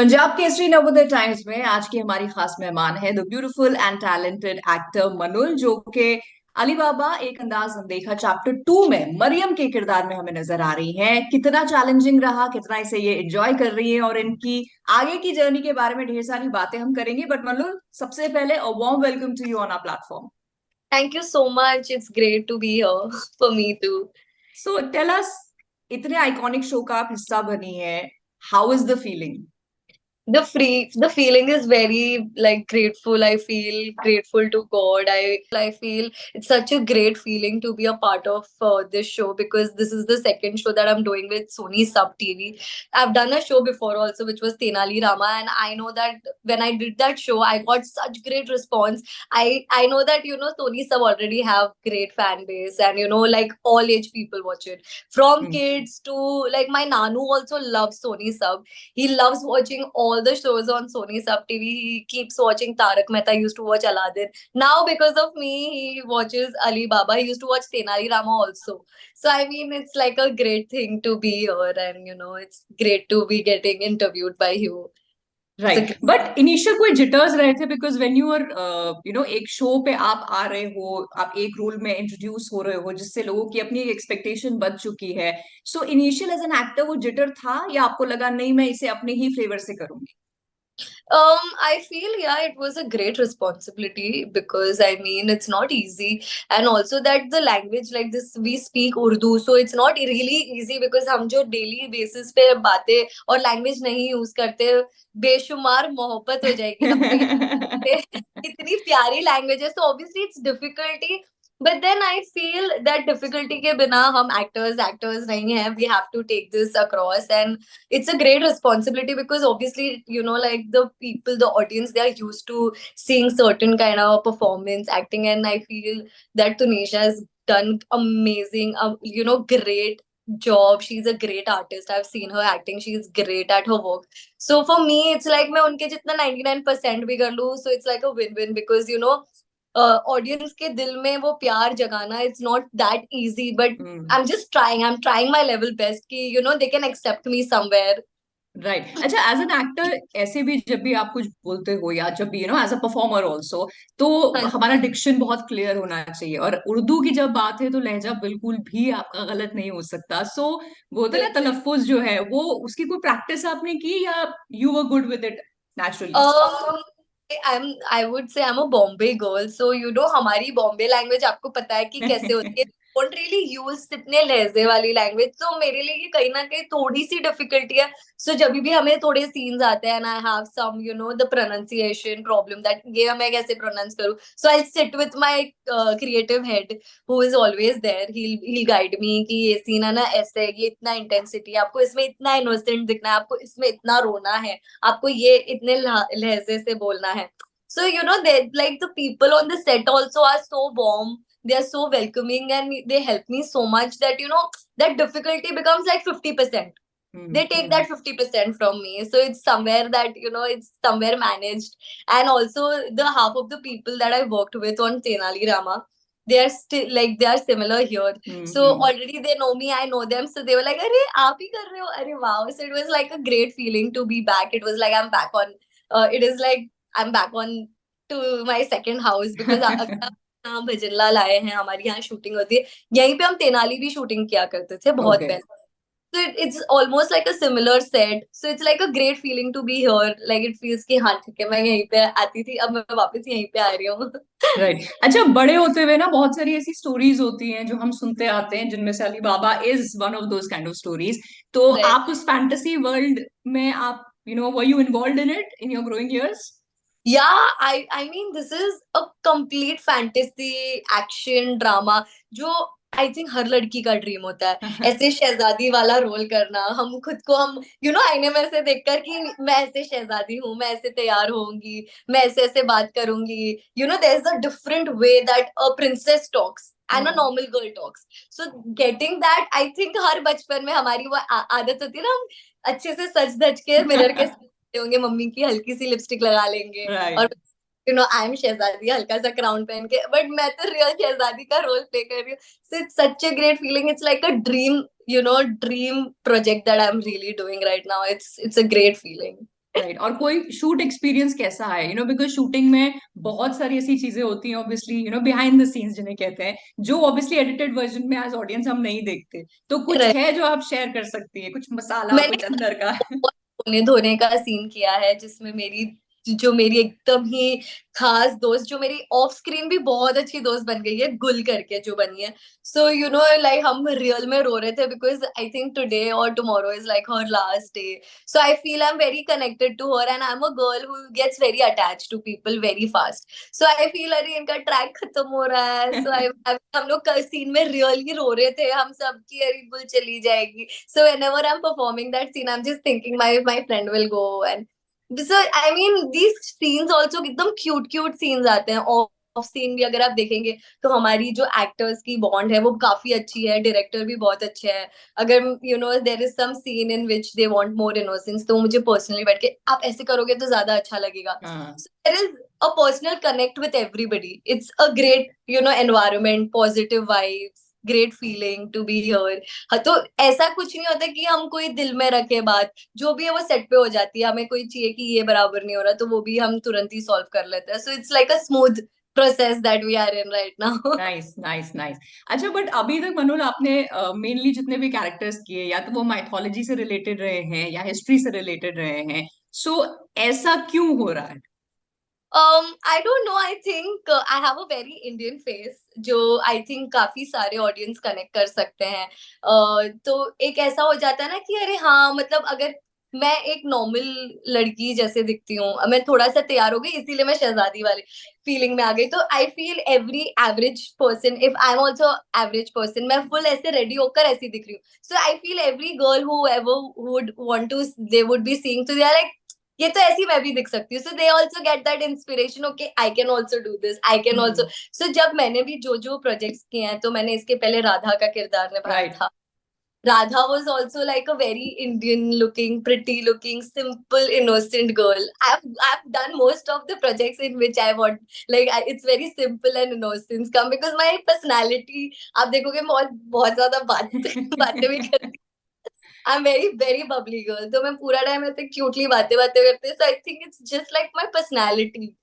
Punjab Kesari Navodaya times में आज की हमारी खास मेहमान है the beautiful and talented actor Manul, जो कि अली बाबा एक अंदाज अनदेखा चैप्टर 2 में मरियम के किरदार में हमें नजर आ रही हैं। कितना चैलेंजिंग रहा, कितना इसे ये एंजॉय कर रही है और इनकी आगे की जर्नी के बारे में ढेर सारी बातें हम करेंगे। बट मनुल, सबसे पहले a warm welcome to you on our platform. Thank you so much. It's great to be here for me too. So tell us, इतने आइकॉनिक शो का आप हिस्सा बनी है, how is the feeling? The feeling is very like grateful. I feel grateful to God. I feel it's such a great feeling to be a part of this show, because this is the second show that I'm doing with Sony Sub TV. I've done a show before also, which was Tenali Rama, and I know that when I did that show, I got such great response. I know that Sony Sub already have great fan base, and like all age people watch it, from kids to like my Nanu also loves Sony Sub. He loves watching all the shows on Sony Sub TV. He keeps watching Tarak Mehta. He used to watch Aladdin. Now, because of me, he watches Ali Baba. He used to watch Tenali Rama also. So, I mean, it's like a great thing to be here, and it's great to be getting interviewed by you. It's a right, but initial कोई jitters रहे थे because when you are एक show पे आप आ रहे हो, आप एक रोल में इंट्रोड्यूस हो रहे हो जिससे लोगों की अपनी एक्सपेक्टेशन बच चुकी है। So initial as an actor वो जिटर था या आपको लगा नहीं मैं इसे अपने ही फ्लेवर से करूंगी? I feel, yeah, it was a great responsibility, because I mean it's not easy, and also that the language like this, we speak Urdu, so it's not really easy, because हम जो daily basis पे बातें और language नहीं use करते, बेशुमार मोहब्बत हो जाएगी हम तो ये इतनी प्यारी language है, so obviously it's difficulty. But then I feel that difficulty के बिना हम actors नहीं हैं, we have to take this across, and it's a great responsibility, because obviously like the people, the audience, they are used to seeing certain kind of performance acting, and I feel that Tanisha has done amazing, great job. She's a great artist. I've seen her acting. She's great at her work. So for me, it's like मैं उनके जितना 99% भी कर लूँ, so it's like a win-win, because audience के दिल में वो प्यार जगाना, it's not that easy, but I am just trying my level best कि they can accept me somewhere. Right, अच्छा, एज एन एक्टर ऐसे भी जब भी आप कुछ बोलते हो या जब भी एज अ परफॉर्मर ऑल्सो, तो हमारा डिक्शन बहुत क्लियर होना चाहिए। और उर्दू की जब बात है तो लहजा बिल्कुल भी आपका गलत नहीं हो सकता। सो वो तो ना बिल्कुल. तलफ्फुज जो है वो उसकी कोई प्रैक्टिस आपने की या you were good with it naturally? Um, I would say I'm a Bombay girl, so हमारी बॉम्बे लैंग्वेज आपको पता है कि कैसे होती है. डोंट रियली यूज इतने लहजे वाली लैंग्वेज, तो मेरे लिए ये कहीं ना कहीं थोड़ी सी डिफिकल्टी है. सो जब भी हमें थोड़े सीन्स आते हैं, I have some the pronunciation problem, that ये मैं कैसे प्रोनाउंस करूँ. So I sit with my creative head, who is always there. He guide me कि ये सीन है ना ऐसे, ये इतना इंटेंसिटी, आपको इसमें इतना इनोसेंट दिखना है, आपको इसमें इतना रोना है, आपको ये इतने लहजे से बोलना है. So they like the people on the set also are so warm. They are so welcoming, and they help me so much that that difficulty becomes like 50%. They take that 50% from me, so it's somewhere that it's somewhere managed. And also the half of the people that I worked with on Tenali Rama, they are still like they are similar here. So already they know me, I know them, so they were like, "Arey, aap hi kar rahe ho? Arey, wow!" So it was like a great feeling to be back. It was like I'm back on. It is like I'm back on to my second house, because हाँ, भजन लाल आए हैं, हमारी यहाँ shooting होती है. यहीं पे हम तेनाली भी शूटिंग किया करते थे बहुत ओके। पहले. So it's almost like a similar set. So it's like a great feeling to be here. Like it feels कि हाँ ठीक है, मैं यहीं पे आती थी, अब मैं वापस यहीं पे आ रही हूँ. राइट, अच्छा, बड़े होते हुए ना बहुत सारी ऐसी स्टोरीज होती हैं जो हम सुनते आते हैं जिनमें से Ali Baba is one of those kind of stories. तो Right. आप उस फैंटेसी वर्ल्ड में आप were you involved in it in your growing years? Yeah, I mean this is a complete fantasy action drama जो आई थिंक हर लड़की का ड्रीम होता है, ऐसे शहजादी वाला रोल करना. हम खुद को हम आईने में से देखकर कि मैं ऐसे शहजादी हूँ, मैं ऐसे तैयार होंगी, मैं ऐसे ऐसे बात करूंगी. There is a different way that a princess talks and a normal girl talks. So getting that, I think हर बचपन में हमारी वो आदत होती है ना, हम अच्छे से सज धज के मिरर के होंगे, मम्मी की हल्की सी लिपस्टिक लगा लेंगे, और राइट। आई एम शहजादी हल्का सा क्राउन पहन के, बट मैं तो रियल शहजादी का रोल प्ले कर रही हूँ. So it's such a great feeling. It's like a dream, dream project that I am really doing right now. It's a great feeling. Right, और कोई शूट एक्सपीरियंस कैसा है, बिकॉज शूटिंग में बहुत सारी ऐसी चीजें होती हैं ऑब्वियसली, बिहाइंड द सीन्स जिन्हें कहते हैं, जो ऑब्वियसली एडिटेड वर्जन में एज ऑडियंस हम नहीं देखते, तो कुछ Right. है जो आप शेयर कर सकती है, कुछ मसाला, मैंने कुछ अंदर का? बहुत धोने धोने का सीन किया है, जिसमें मेरी एकदम ही खास दोस्त, जो मेरी ऑफ स्क्रीन भी बहुत अच्छी दोस्त बन गई है, गुल करके जो बनी है। सो लाइक हम रियल में रो रहे थे, बिकॉज आई थिंक टुडे और tomorrow is like her last day. So I feel I am very connected to her, and I am a girl who gets very attach to people very fast. So I feel अरे इनका track खत्म हो रहा है, so आई हम लोग scene में really रो रहे थे हम सब की, अरे गुल चली जाएगी। So whenever I'm performing that scene, I'm just thinking my friend will go, and so I mean these scenes also एकदम cute scenes आते हैं। ऑफ सीन भी अगर आप देखेंगे तो हमारी जो एक्टर्स की बॉन्ड है वो काफी अच्छी है, डायरेक्टर भी बहुत अच्छे हैं। अगर there is some scene in which they want more innocence, तो मुझे पर्सनली बैठ के आप ऐसे करोगे तो ज्यादा अच्छा लगेगा। हाँ, So there is a personal connect with everybody. It's a great environment, positive vibes, great feeling to be here। हाँ, तो ऐसा कुछ नहीं होता कि हम कोई दिल में रखे बात, जो भी है वो सेट पे हो जाती है। हमें कोई चाहिए कि ये बराबर नहीं हो रहा, तो वो भी हम तुरंत ही सॉल्व कर लेते हैं। So it's like a smooth process that we are in right now. Nice nice nice. अच्छा, बट अभी तक मनोज आपने मेनली जितने भी कैरेक्टर्स किए, या तो वो माइथोलॉजी से रिलेटेड रहे हैं या हिस्ट्री से रिलेटेड रहे हैं, सो ऐसा क्यों हो रहा है? I don't know. I think I have a very Indian face, जो I think काफी सारे ऑडियंस कनेक्ट कर सकते हैं। तो एक ऐसा हो जाता है ना कि अरे हाँ, मतलब अगर मैं एक नॉर्मल लड़की जैसे दिखती हूँ, मैं थोड़ा सा तैयार हो गई इसीलिए मैं शहजादी वाली फीलिंग में आ गई, तो I feel every average person, if I am also average person, मैं फुल ऐसे रेडी होकर ऐसी दिख रही हूँ। So I feel every girl who ever would want to, they would be seeing, तो दे आर लाइक ये तो ऐसी मैं भी दिख सकती हूँ। So they also get that inspiration, okay I can also do this, I can also. So जब मैंने भी जो जो प्रोजेक्ट्स किए हैं, तो मैंने इसके पहले राधा का किरदार निभाया राइट। था। Radha was also like a very Indian looking, pretty looking, simple, innocent girl. I've done most of the projects in which I want, like it's very simple and innocence come, because my personality, आप देखोगे मैं बहुत बहुत ज्यादा बातें भी करती, आई am very very bubbly girl, तो मैं पूरा टाइम ऐसे क्यूटली बातें बातें करती हूँ। So I think it's just like my personality.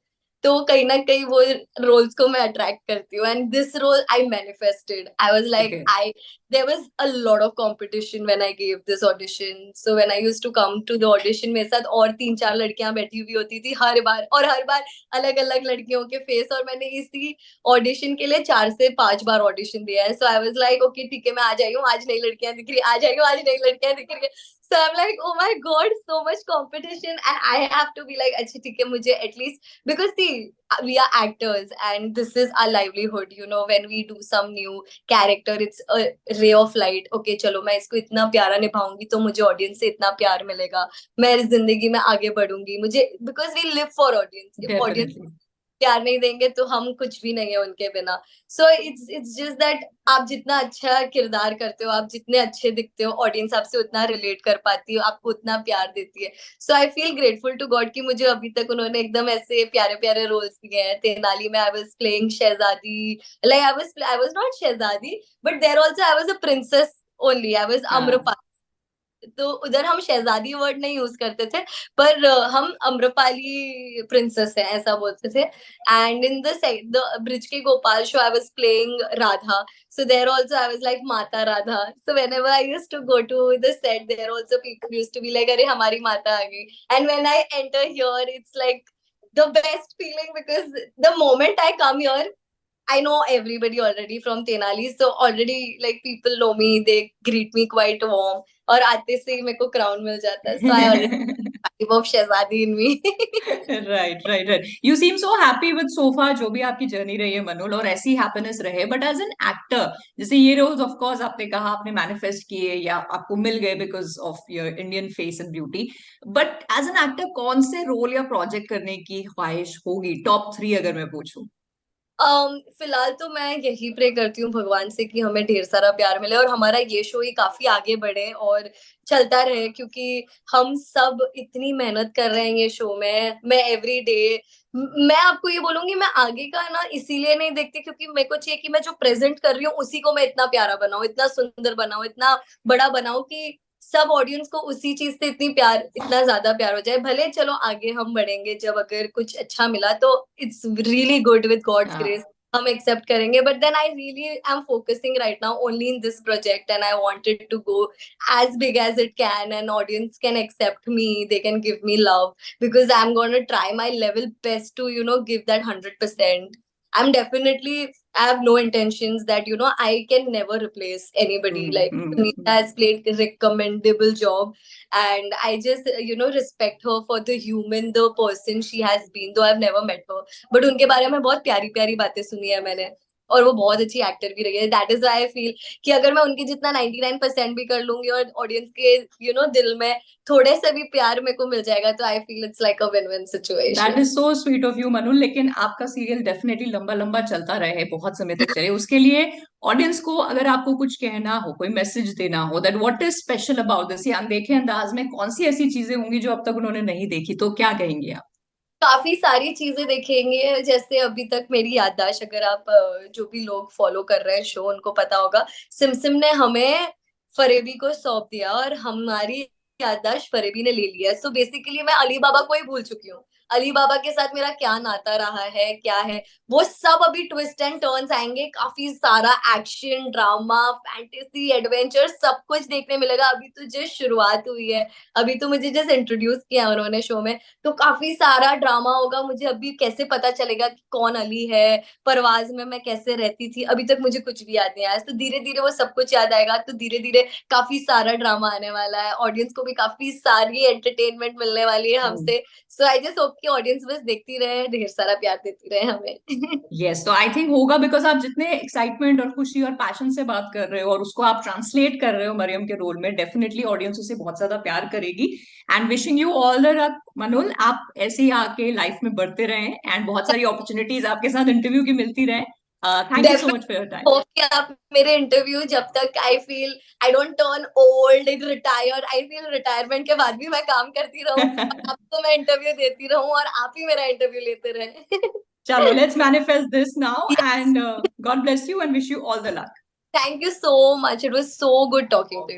तो कहीं ना कहीं वो रोल्स को मैं अट्रैक्ट करती हूँ, and this role I manifested. I was like okay. I there was a lot of competition when I give this audition. So when I used to come to the audition, मेरे साथ और तीन चार लड़कियां बैठी हुई होती थी हर बार, और हर बार अलग अलग लड़कियों के फेस, और मैंने इसी ऑडिशन के लिए 4 से 5 बार ऑडिशन दिया है। So I was like okay ठीक है, मैं आ जाई हूँ, आज नई लड़कियां दिख रही, आ जाई हूँ, आज नई लड़कियां दिख रही है। So I'm like, oh my God, so much competition, and I have to be like, अच्छा ठीक है, मुझे at least, because see, we are actors and this is our livelihood. When we do some new character, it's a ray of light. Okay, चलो मैं इसको इतना प्यारा निभाऊंगी तो मुझे ऑडियंस से इतना प्यार मिलेगा, मैं इस जिंदगी में आगे बढ़ूंगी, मुझे, because we live for audience. If audience definitely. प्यार नहीं देंगे तो हम कुछ भी नहीं है उनके बिना। सो इट्स जस्ट दैट आप जितना अच्छा किरदार करते हो, आप जितने अच्छे दिखते हो, ऑडियंस आपसे उतना रिलेट कर पाती है, आपको उतना प्यार देती है। So I feel grateful to God कि मुझे अभी तक उन्होंने एकदम ऐसे प्यारे प्यारे रोल्स दिए हैं। तेनाली में आई वाज प्लेइंग शहजादी, लाइक आई वाज नॉट शहजादी, but there also I was a princess only, I was हाँ। अम्रपाली। तो उधर हम शहजादी वर्ड नहीं यूज करते थे, पर हम अम्रपाली प्रिंसेस है ऐसा बोलते थे। एंड इन द ब्रिज के Gopal show I was playing Radha. So there also I was like Mata Radha. So whenever I used to go to the set, there also people used to be like, "अरे हमारी माता आ गई." And when I enter here, it's like the best feeling, because the moment I come here, I know everybody already from Tenali, so already like people know me, they greet me quite warm. और आते से ही मेरे को crown मिल जाता है, so I already vibe of Shehzadi in me. Right right right, you seem so happy with sofa, जो भी आपकी जर्नी रही है मनोल, और ऐसी हैप्पीनेस रहे, बट एज एन एक्टर, जैसे ये रोल्स ऑफ कोर्स आपने कहा आपने मैनिफेस्ट किए या आपको मिल गए because of your Indian face and beauty, but as an actor कौन से रोल या प्रोजेक्ट करने की ख्वाहिश होगी, टॉप 3 अगर मैं पूछूं? फिलहाल तो मैं यही प्रे करती हूँ भगवान से कि हमें ढेर सारा प्यार मिले और हमारा ये शो ही काफी आगे बढ़े और चलता रहे, क्योंकि हम सब इतनी मेहनत कर रहे हैं ये शो में। मैं एवरी डे, मैं आपको ये बोलूंगी, मैं आगे का ना इसीलिए नहीं देखती क्योंकि मेरे को चाहिए कि मैं जो प्रेजेंट कर रही हूँ उसी को मैं इतना प्यारा बनाऊं, इतना सुंदर बनाऊं, इतना बड़ा बनाऊं कि सब ऑडियंस को उसी चीज से इतना ज्यादा प्यार हो जाए। भले चलो आगे हम बढ़ेंगे, जब अगर कुछ अच्छा मिला तो it's really good, with God's grace हम एक्सेप्ट करेंगे। But then I really am focusing right now only in this project, and I wanted to go as big as it can, and audience can accept me, they can give me love, because I'm going to try my level best to give that 100%. I'm definitely, I have no intentions that I can never replace anybody. Like Sunita has played a recommendable job, and I just respect her for the human, the person she has been. Though I've never met her, but उनके बारे में बहुत प्यारी प्यारी बातें सुनी है मैंने, और वो बहुत अच्छी एक्टर भी रही है। दैट इज आई फील कि अगर मैं उनके जितना 99% भी कर लूंगी और ऑडियंस के दिल में थोड़े से भी प्यार मेरे को मिल जाएगा, तो I feel it's like a win win that situation. Is so sweet of you Manu. लेकिन आपका सीरियल डेफिनेटली लंबा लंबा चलता रहे, बहुत समय तक चले, उसके लिए ऑडियंस को अगर आपको कुछ कहना हो, कोई मैसेज देना हो, that what is special about this, या अनदेखे अंदाज में कौन सी ऐसी चीजें होंगी जो अब तक उन्होंने नहीं देखी, तो क्या कहेंगे आप? काफी सारी चीजें देखेंगे। जैसे अभी तक मेरी याददाश्त, अगर आप जो भी लोग फॉलो कर रहे हैं शो, उनको पता होगा सिमसिम ने हमें फरेबी को सौंप दिया और हमारी याददाश्त फरेबी ने ले लिया। सो बेसिकली मैं अली बाबा को ही भूल चुकी हूँ। अली बाबा के साथ मेरा क्या नाता रहा है, क्या है, वो सब अभी ट्विस्ट एंड टर्न्स आएंगे। काफी सारा एक्शन, ड्रामा, फैंटेसी, एडवेंचर सब कुछ देखने मिलेगा। अभी तो जस्ट शुरुआत हुई है, अभी तो मुझे जस्ट इंट्रोड्यूस किया उन्होंने शो में, तो काफी सारा ड्रामा होगा। मुझे अभी कैसे पता चलेगा कि कौन अली है, परवाज में मैं कैसे रहती थी, अभी तक मुझे कुछ भी याद नहीं आया। तो धीरे धीरे वो सब कुछ याद आएगा, तो धीरे धीरे काफी सारा ड्रामा आने वाला है। ऑडियंस को भी काफी सारी एंटरटेनमेंट मिलने वाली है हमसे। सो आई जस्ट होप कि ऑडियंस बस देखती रहे, ढेर सारा प्यार देती रहे हमें। यस, तो आई थिंक होगा, बिकॉज आप जितने एक्साइटमेंट और खुशी और पैशन से बात कर रहे हो और उसको आप ट्रांसलेट कर रहे हो मरियम के रोल में, डेफिनेटली ऑडियंस उसे बहुत ज्यादा प्यार करेगी। And wishing you all the luck Manul, आप ऐसे ही आके लाइफ में बढ़ते रहें एंड बहुत सारी अपॉर्चुनिटीज आपके साथ इंटरव्यू की मिलती रहे। Thank you so much for your time. Hope कि आप मेरे इंटरव्यू, जब तक आई feel I don't turn old, retire, I feel retirement के बाद भी मैं काम करती रहूं, आपको मैं इंटरव्यू देती रहूं और आप ही मेरा इंटरव्यू लेते रहे। चलो, let's manifest this now and God bless you and wish you all the luck. Thank you so much, it was so good talking to you.